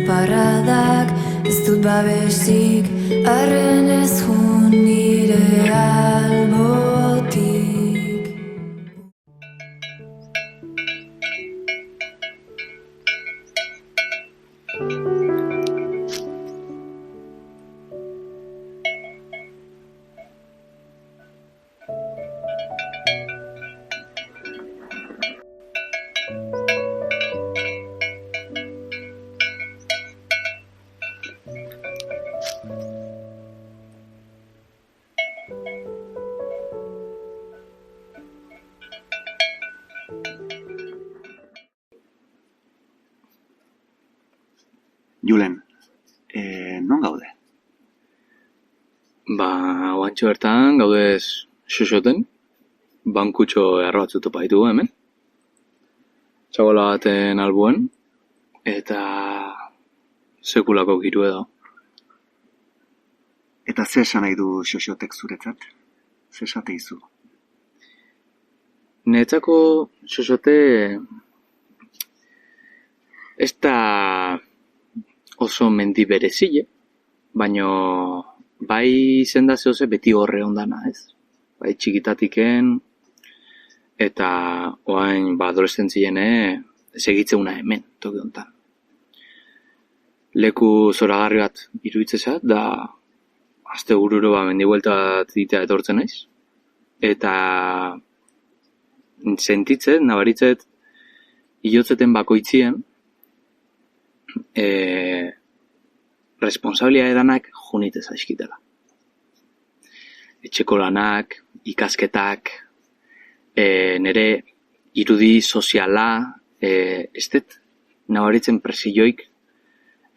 parradak, ez dut babesik, arren ez jun nire albotik. Julen, non gaude? Oantxo bertan gaudez xoxoten, bankutxo erro batzu topa ditugu hemen. Txabola baten albuen, eta sekulako giru edo. Eta ze esan nahi du xoxotek zuretzat? Ze esate izu? Netzako xoxote ez da oso mendi berezile, baino bai izenda zehose beti horre ondana, ez? Bai txikitatiken, eta oain adolescentziene segitzeuna hemen, toki hontan. Leku zoragarri bat iruditzezat, da aste bururo mendi buelta ditea etortzen naiz, eta sentitzen, nabaritzet, hilotzeten bakoitzien, responsabilia edanak junitez aizkitela. Etxeko lanak, ikasketak, nere irudi soziala, ez dut nabaritzen presioik,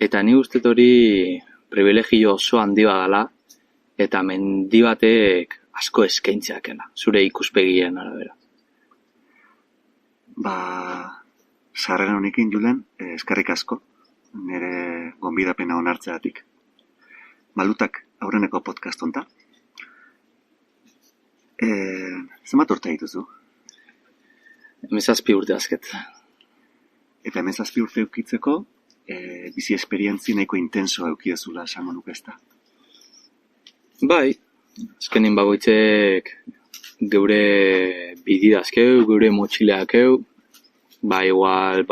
eta ni uste hori privilegio oso handi badala, eta mendi batek asko eskaintzeakela, zure ikuspegien arabera. Sarrera honekin, Julen, eskerrik asko, nire gonbidapena onartzeatik. Malutak aurreneko podcast honta. Zenbat urte dituzu? 17 urte azket. Eta 17 urte eukitzeko, bizi esperientzi nahiko intenso eukiezula esango nuke ezta. Bai, azkenin bagoitzek geure bididazkeu, geure motxileakeu, igual,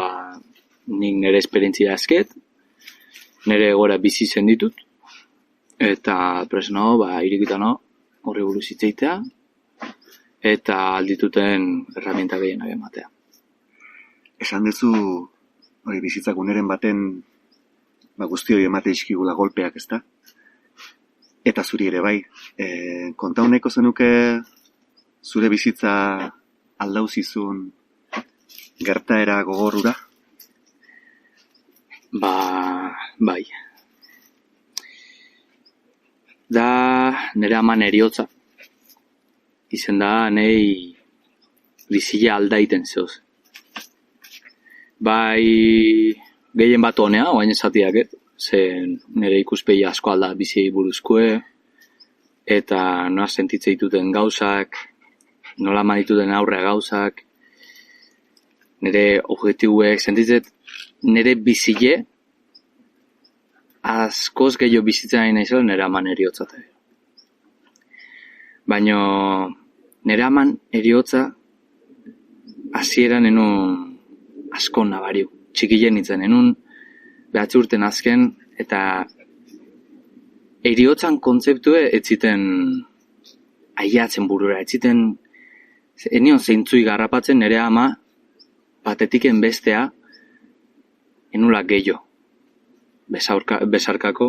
nik nire esperientzia azket, nire gora bizi zen ditut, eta presno, irikitano, horri buruz hitzeitea, eta aldituten herramienta gehienak ematea. Esan duzu, hori bizitzak uneren baten, guztioi emate izkigula golpeak, ezta? Eta zuri ere bai, konta honeko zenuke zure bizitza aldauzizun gertaera gogorrura? Bai. Da nire aman eriotza. Izen da, nahi bizile aldaiten zehoz. Bai, gehien bat honea, oain esatiak, zen nire ikuspegi asko alda bizi buruzkoe, eta nola sentitze dituten gauzak, nola madituten aurrea gauzak, nire objektibuek, sentitzet nire bizile askoz gehiago bizitzen nahi naizela nire aman eriotzat. Baina nire aman eriotza hasieran enun asko nabariu, txikilen nintzen, enun behatzi urten azken, eta eriotzan kontzeptue ez ziten aiatzen burura, ez ziten enion zeintzui garrapatzen nire ama patetiken bestea enula gehiago besarkako,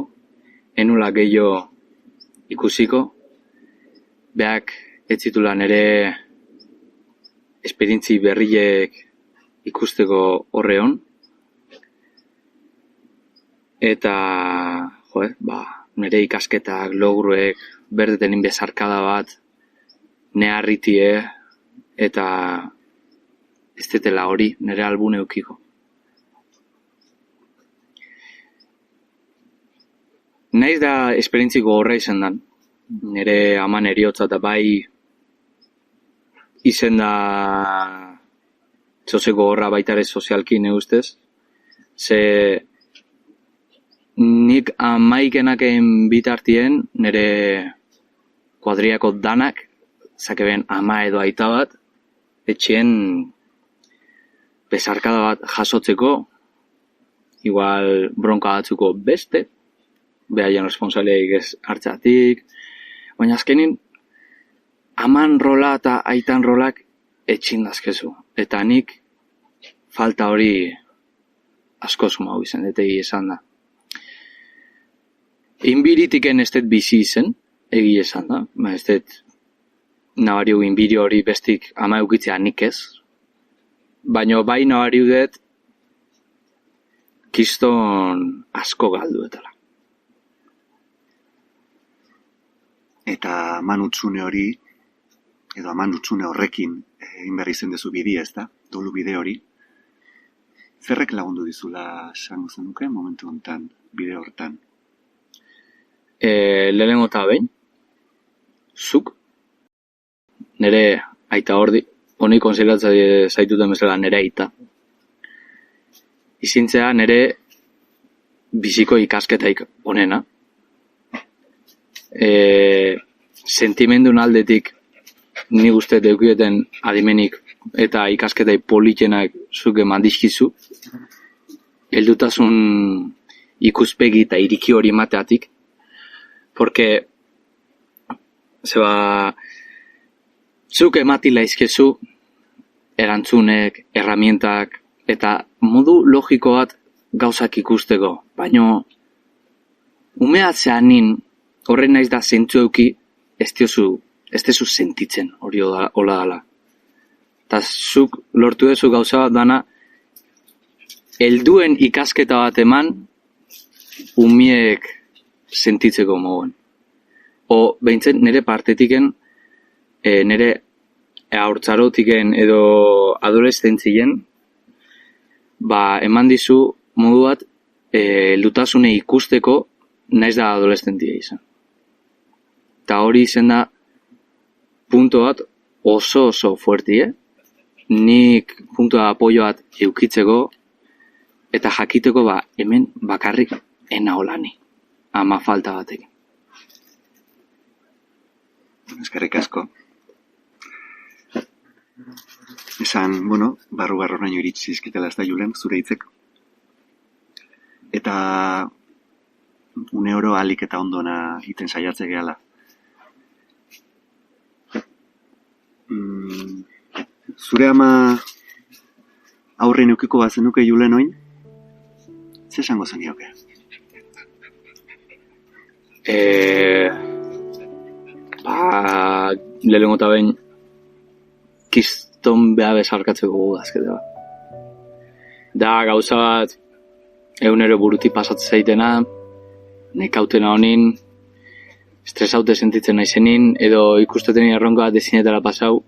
enula gehiago ikusiko, beak ez zitula nire esperientzi berriek ikusteko horreon, eta nire ikasketak, logruek, berdetenin besarkada bat, neharritie, eta ez detela hori, nire albune eukiko. Naiz da esperientziko horra izan dan, nire aman eriotza eta bai izen da txoseko horra baitare sozialki ne ustez, ze nik amaikenaken bitartien nire kuadriako danak, zakeben ama edo aita bat, etxien besarkada bat jasotzeko, igual bronka batzuko beste, behaien responsableik ez hartzatik, baina azkenin, aman rola eta aitan rolak etxin dazkezu. Eta nik falta hori asko sumau izan, etegi esan da. Inbiritiken ez dut bizi izen, egi esan da. Ez dut nabariu inbiri hori bestik ama eukitzea nik ez. Baina bai nabariu dut kiston asko galduetala. Eta manutzune hori, edo manutzune horrekin, egin berri zen dezu bidea, ez da? Dolu bide hori. Zerrek lagundu dizula esango zenuke momentu honetan, bide horretan? Lehenengo eta behin, zuk, nire aita hordi, honi konsideratza zaituten bezala nire aita. Izintzea nire biziko ikasketaik onena. Sentimendun aldetik ni uste deukieten adimenik eta ikasketai politenak zuk eman dizkizu. Heldutasun ikuspegi eta iriki hori emateatik. Porque zuk ematila izkezu erantzunek, herramientak eta modu logiko bat gauzak ikusteko. Baina umeatzean nin horren naiz da zentzu euki ez tezu sentitzen hori hola dala. Eta zuk lortu dezu gauza bat dana helduen ikasketa bat eman umiek sentitzeko mogen. O behintzen nire partetiken, nire haurtzarotiken edo adoleszentzien, eman dizu modu bat heldutasune ikusteko naiz da adoleszentia izan. Eta hori izen da punto bat oso fuerti, Nik punto da apoio bat eukitzeko eta jakiteko hemen bakarrik ena holani. Ama falta batekin. Eskerrik asko. Esan, barru naino iritsi izkitela ez da Julen, zure hitzek. Eta une oro alik eta ondona iten saiatze gehala. Zure ama aurrein eukiko bazenuke Julen oin? Ze esango zenioke? Lehenengo eta behin kiston beha bezarkatzeko gudazketa. Da gauza bat egunero buruti pasatzen zaitena, nekautena honin, stresaute sentitzen naizenin, edo ikusteten erronka bat ezinetara pasau,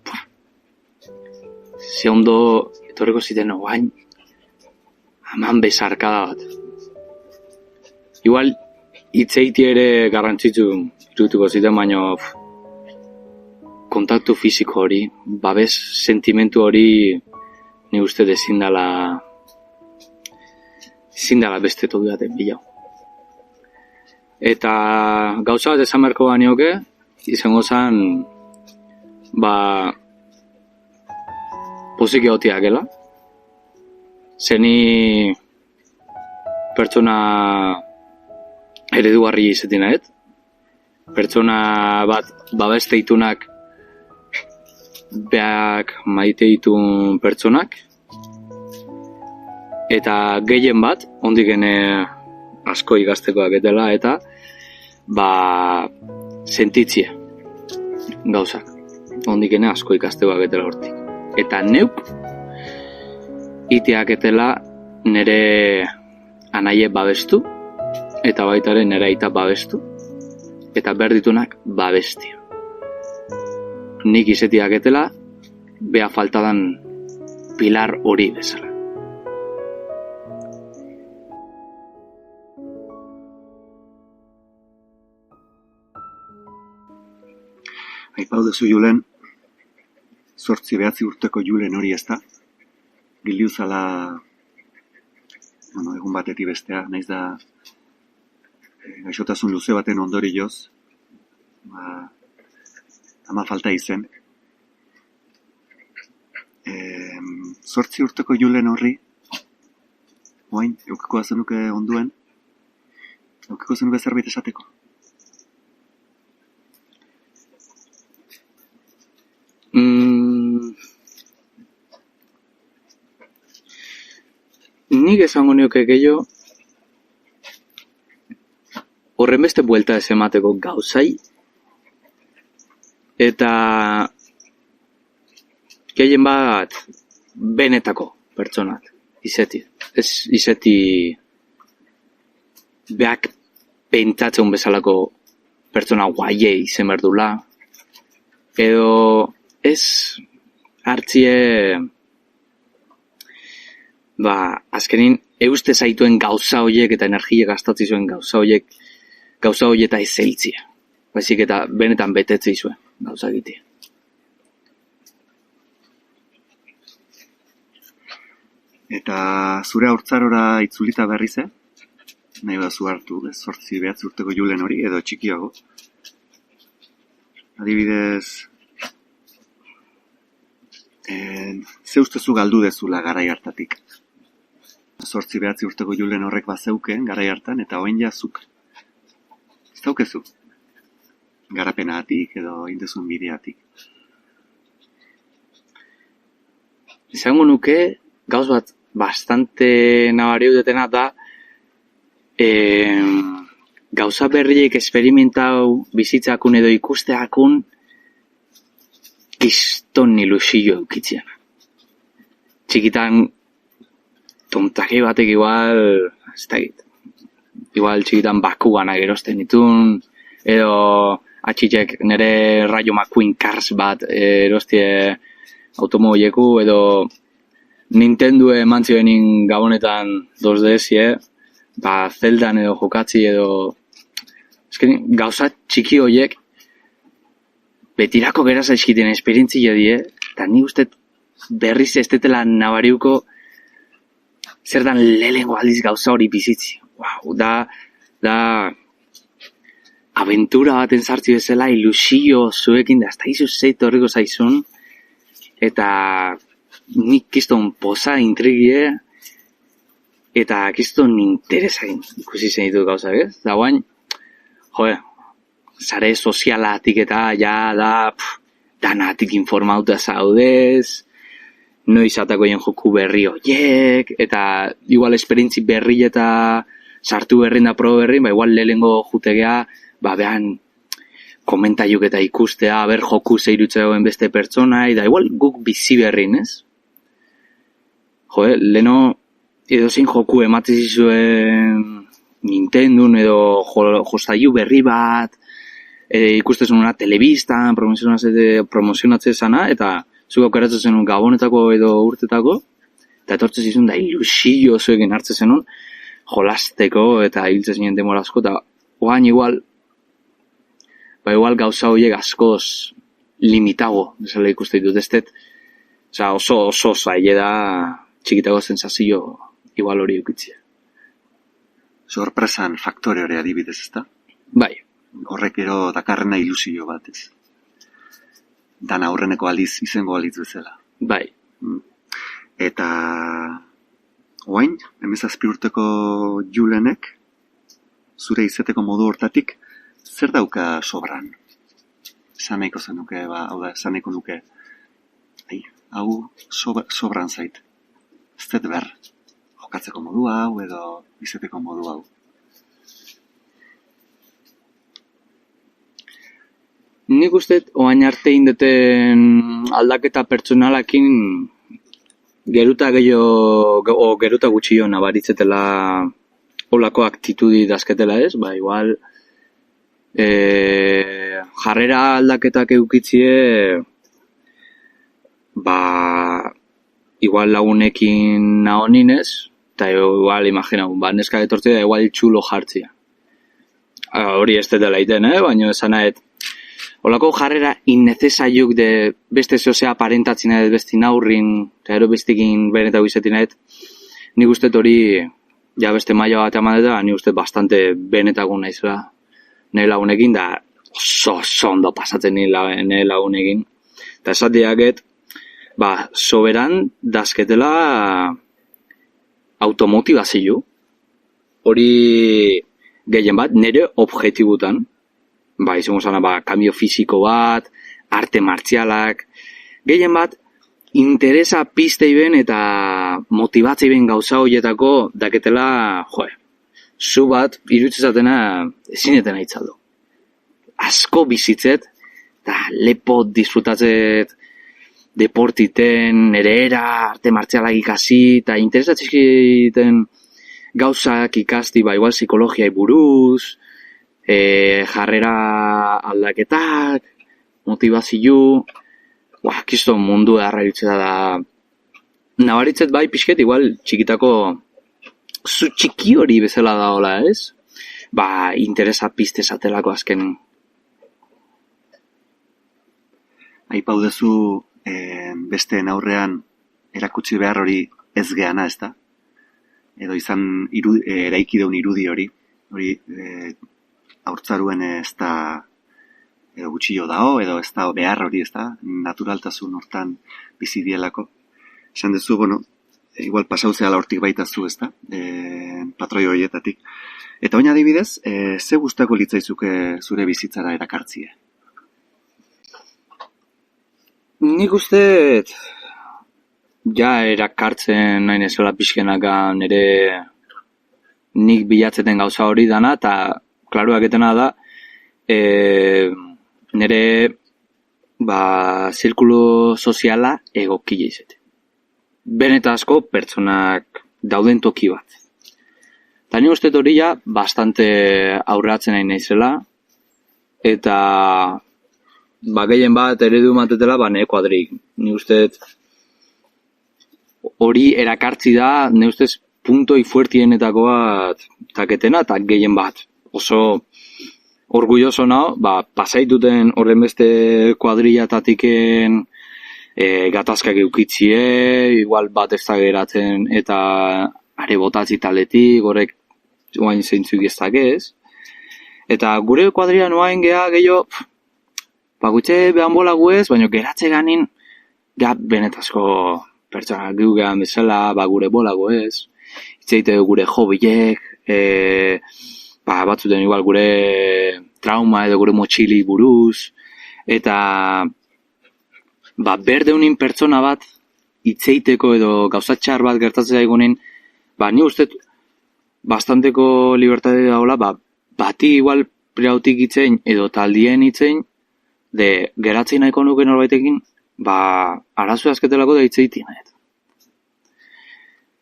ze ondo etorreko ziten oain, haman bezarkada bat. Igual, hitzeiti ere garrantzitsu irutuko ziten, baina kontaktu fisiko hori, babes sentimentu hori ni uste ezin dala beste toki baten bilau. Eta gauza bat esan beharko banioke, izango zen, pozik egotiak gela. Zeni pertsona eredugarri izetin ahet. Pertsona bat babeste itunak beak maite ditun pertsonak. Eta gehien bat, ondiken asko ikastekoak etela, eta sentitzie gauzak. Ondiken asko ikastekoak etela hortik. Eta neuk, iteak etela nire anaie babestu, eta baitare nire aita babestu, eta berditunak babestia. Nik izetiak etela, bea faltadan pilar hori bezala. Aipau duzu Julen, 8-9 urteko Julen hori ez da. Bildu zala, egun batetik bestea, naiz da gaixotasun luze baten ondorioz, ama falta izen. 8 urteko Julen horri, oain, eukiko zenuke onduen, eukiko zenuke zerbait esateko. Nik esango nioke gehiago, horren beste buelta ez emateko gauzai, eta gehien bat benetako pertsonat, izeti. Ez izeti beak pentsatzen bezalako pertsona guaie izen berdula, edo ez hartzie azkenin euste zaituen gauza horiek eta energia gastatzi zuen gauza horiek eta ez zeltzia. Baizik eta benetan betetzei zuen gauza egitea. Eta zure haurtzarora itzulita berriz, nahi bazu hartu, 8-9 urteko Julen hori, edo txikiago. Adibidez, ze ustezu galdu dezula garai hartatik. 8-9 urteko Julen horrek bazeuken garai hartan, eta orain jazuk. Ez daukezu. Garapenatik edo indezun bideatik. Izango nuke, gauz bat bastante nabari udetena da, gauza berriek esperimentau bizitzakun edo ikusteakun kiston ilusio eukitzen. Txikitan tontake batek igual, ez da egit, igual txikitan bakuana gerosten ditun, edo atxitek nire Rayo McQueen Cars bat erostie automobileku, edo Nintendo emantzioenin gabonetan 2DS, Zeldan edo jokatzi edo... Ezken, gauza txiki horiek betirako geraz eskiten esperientzia die, eta ni uste berriz ez detela nabariuko zer dan lehengo aldiz gauza hori bizitzi. Wow, da aventura baten sartzi bezala, ilusio zuekin, da, ez da izu zeit horriko zaizun, eta nik kiston poza intrigie, eta kiston interesain ikusi zen ditu gauza, ez? Da guain, sare sozialatik eta danatik informauta zaudez, noiz atakoien joku berri horiek, eta igual esperientzi berri eta sartu berrin da pro berrin, igual lehengo jutegea, behan komentaiuk eta ikustea, ber joku zeirutzegoen beste pertsonai, da igual guk bizi berrin, ez? Leno edozein joku ematen zizuen Nintendo edo jostailu berri bat, ikustezun una telebistan, promozionatzen zana, eta zuk aukeratzen zenun gabonetako edo urtetako, eta etortzen zizun da ilusio zuekin hartzen zenun, jolasteko eta hiltzen zinen demora asko, eta oain igual gauza horiek askoz limitago, desala ikuste ditut, ez dut, oso zaile da txikitako sensazio igual hori eukitzea. Sorpresan faktore hori adibidez, ezta? Bai. Horrek ero dakarrena ilusio bat, ez? Dan aurreneko aldiz, izango aldiz bezala. Bai. Eta oain, 17 urteko Julenek, zure izeteko modu hortatik, zer dauka sobran? Esan nahiko zenuke, hau da, esan nahiko nuke, hau sobran zait. Ez dut ber, jokatzeko modu hau edo izeteko modu hau. Nik uste, oain arte indeten aldaketa pertsonalakin geruta geruta gutxio nabaritzetela olako aktitudi dazketela ez, igual jarrera aldaketak eukitzie igual lagunekin nahoninez, eta igual imaginau, neska etortzea da igual txulo jartzia. Hori ez dela iten, baina esanaet, olako jarrera innecesaiuk de beste zozea aparentatzen edo besti naurrin, eta ero bestikin benetau izatin nik uste hori ja beste maila bat eman dut, ni uste bastante benetako naizela nire lagunekin, da oso ondo pasatzen nire lagunekin. Eta esatiaket, soberan dazketela automotivazio, hori gehien bat, nire objektibutan, izango zana, kambio fisiko bat, arte martzialak, gehien bat, interesa piztei ben eta motibatzei ben gauza horietako daketela, zu bat, irutzezatena ezinetena itzaldu. Asko bizitzet, eta lepo disfrutatzet deportiten, nere era, arte martzialak ikasi, eta interesatzizkiten gauzak ikasti, igual psikologiai buruz, jarrera aldaketak, motivazio, kiston mundu edarra iritzeta da. Nabaritzet pixket, igual txikitako zu txiki hori bezala da hola, ez? Interesa pizte zatelako azken. Aipau duzu besteen aurrean erakutsi behar hori ez geana, ez da? Edo izan eraiki deun irudi hori haurtzaruen ez da edo gutxillo dao, edo ez da behar hori, ez da, naturaltasun hortan bizi dielako. Esan duzu, igual pasauzea hortik baitazu, ez da, patroi horietatik. Eta oina adibidez, ze gustako litzaizuke zure bizitzara erakartzie? Nik uste erakartzen nahi nezela pixkenaka nire nik bilatzeten gauza hori dana, eta klaruak etena da, nire zirkulo soziala egokile izate. Benetazko pertsonak dauden toki bat. Eta ni uste hori bastante aurratzen nahi naizela, eta gehien bat eredu matetela nire kuadrik. Ni uste hori erakartzi da, ni uste puntoi fuertienetako bat taketena, eta gehien bat oso orgulloso nao, pasaituten horren beste kuadrillatatiken gatazkak eukitzie, igual bat ez da geratzen, eta are botatzi taletik, horrek guain zeintzuk ez dakez. Eta gure kuadrilla noain gehiago, gutxe behan bolagu ez, baina geratze ganin, benetazko pertsona gu gehan bezala, gure bolagu ez, itzeite gure hobiek, batzuten igual gure trauma edo gure motxili buruz, eta berdeunin pertsona bat itzeiteko edo gauzatxar bat gertatzea egunen, ni uste bastanteko libertate daula, bati igual priautik itzein edo taldien itzein, de geratzen nahiko nuke norbaitekin, arazu azketelako da itzeiti nahi.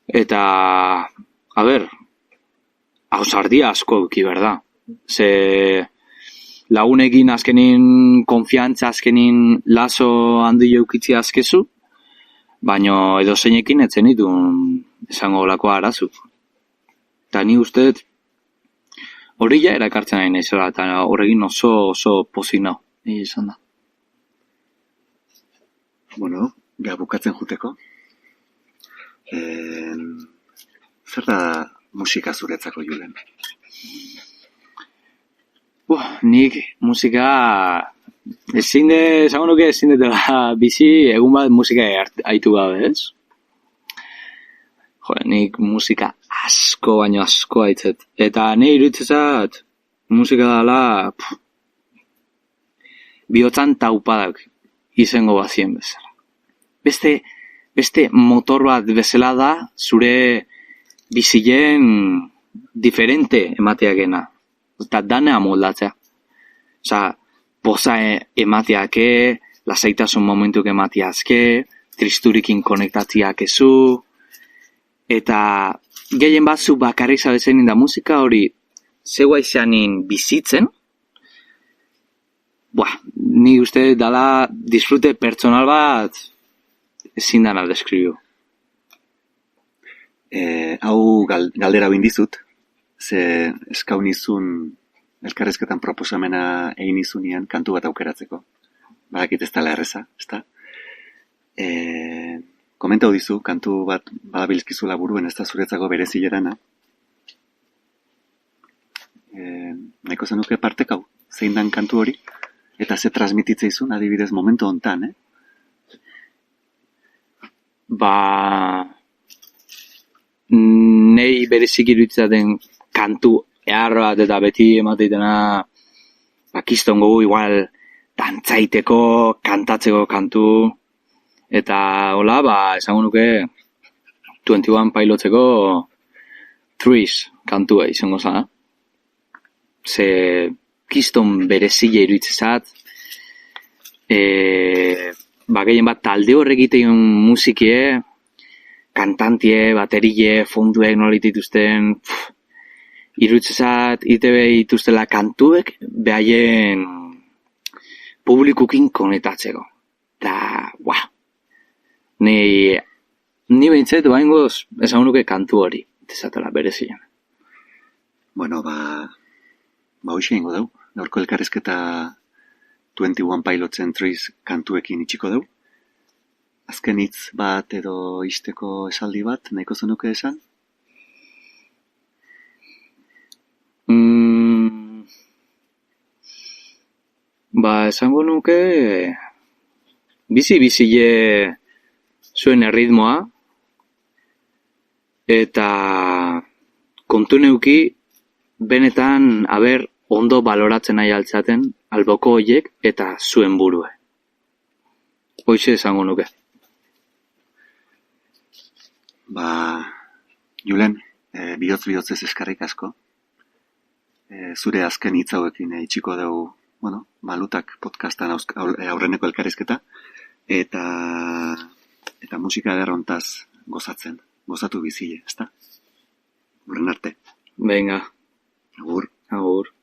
Eta, hausardia asko euki, berda. Ze lagunekin azkenin konfiantza, azkenin lazo handi eukitzi azkezu, baino edo zeinekin etzen ditu esango olako arazu. Eta ni uste hori erakartzen nahi naizela, eta horregin oso pozik nao, izan da. Bukatzen juteko. Zer da musika zuretzako, Julen? Nik musika esango nuke ezin dela bizi egun bat musika haitu gabe, ez? Nik musika asko baino asko haitzet. Eta nahi iruditzezat musika dela bihotzan taupadak izango bazien bezala. Beste motor bat bezala da zure bizilen diferente emateakena. Eta dana amoldatzea. Poza emateake, lasaitasun momentuk emateazke, tristurikin konektatziak ezu, eta gehien batzu bakarrik zabezenin da musika hori zegoa izanin bizitzen, ni uste dala disfrute pertsonal bat ezin dana deskribu. Hau galdera bindizut, ze eskaunizun elkarrezketan proposamena egin izunean kantu bat aukeratzeko. Badakit ez dela erreza, ez da? Komentau dizu, kantu bat badabilzkizula buruen ez da zuretzako berezilerana, nahiko zenuke partekau, zein dan kantu hori, eta ze transmititzeizun adibidez momentu hontan, Nei berezik iruditzaten kantu eharro bat eta beti emateitena kiston gogu igual dantzaiteko, kantatzeko kantu eta hola, esango nuke 21 Pilotseko Trees kantua izango zara. Ze kiston berezile iruditzezat, gehien bat talde horrek egiten musikie, kantantie, baterie, fonduek nola dituzten, iruditzezat ITB dituztela kantuek, behaien publikukin konetatzeko. Eta, ni behintzet, baingoz, esan nuke kantu hori, ezatela berezien. Bueno, hoxe ingo dau. Gaurko elkarrezketa 21 Pilotsen Trees kantuekin itxiko dau. Azken hitz bat edo isteko esaldi bat, nahiko zenuke esan? Esango nuke bizi-bizile zuen erritmoa eta kontu neuki benetan ondo baloratzen nahi altzaten alboko hoiek eta zuen burue. Hoize esango nuke. Julen, bihotz-bihotzez eskarrik asko. Zure azken hitz hauekin itxiko dugu, Malutak podcastan aurreneko elkarrizketa, eta musika ederrontaz gozatu bizile, ezta? Urren arte. Venga. Agur. Agur.